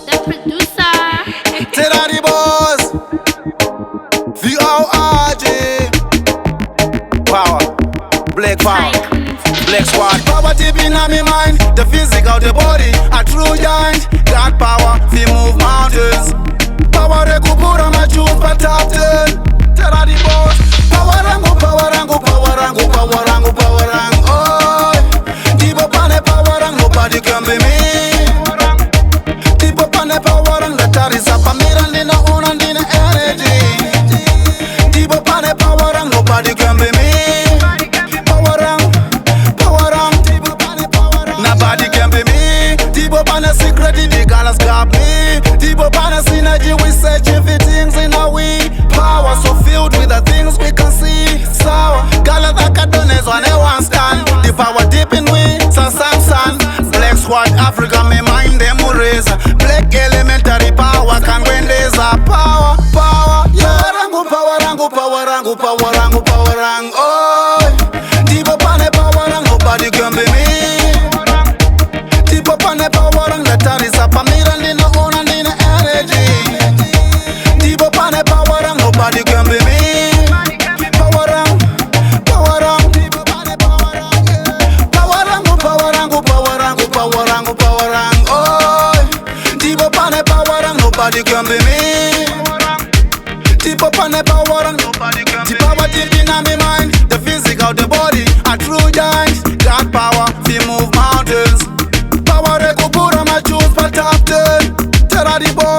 the producer. Tell the boss, VORG. Power, Black Power, Black Squad. Power deep in my mind, the physical, the body, a true giant. Got power, we move mountains. Power rekupura machuth pa top 10. Tell the boss, power rangu, power rangu, power rangu, power rangu, power rangu. Oh, deep up on the power rangu, nobody can be me. Deep up on the power rangu, the tar is up a mirror, and the own and the energy. Deep up on the power rangu, nobody can be me. Power rangu, deep up on the power rangu, nobody can be me. Deep up on the secret, the colors got me. Deep up on the synergy, we searching for things in our way. Power so filled with the things we can see. Sour, gala that cadones on a one stand. The power deep in we, sun. Black Squad Africa, me mind them raise. Black elementary power can win laser. Power, yeah. Power rangu, power rangu, power rangu, power rangu. Oh, deep up on the power rangu, nobody can be me. Deep up on the power rangu, the tar is up a mirror, and the own and the energy. Deep up on the power rangu, nobody can be me. Power rangu, deep up on the power rangu, yeah. Power rangu, power rangu, power rangu, power rangu, power rangu. Oh, deep up on the power rangu, nobody can be me. Deep up on the power rangu, nobody can be me. The power deep in my mind, the physical, the body, a true giant. Got power, we move mountains. Power rekupura machuth pa top 10. Tell the boy.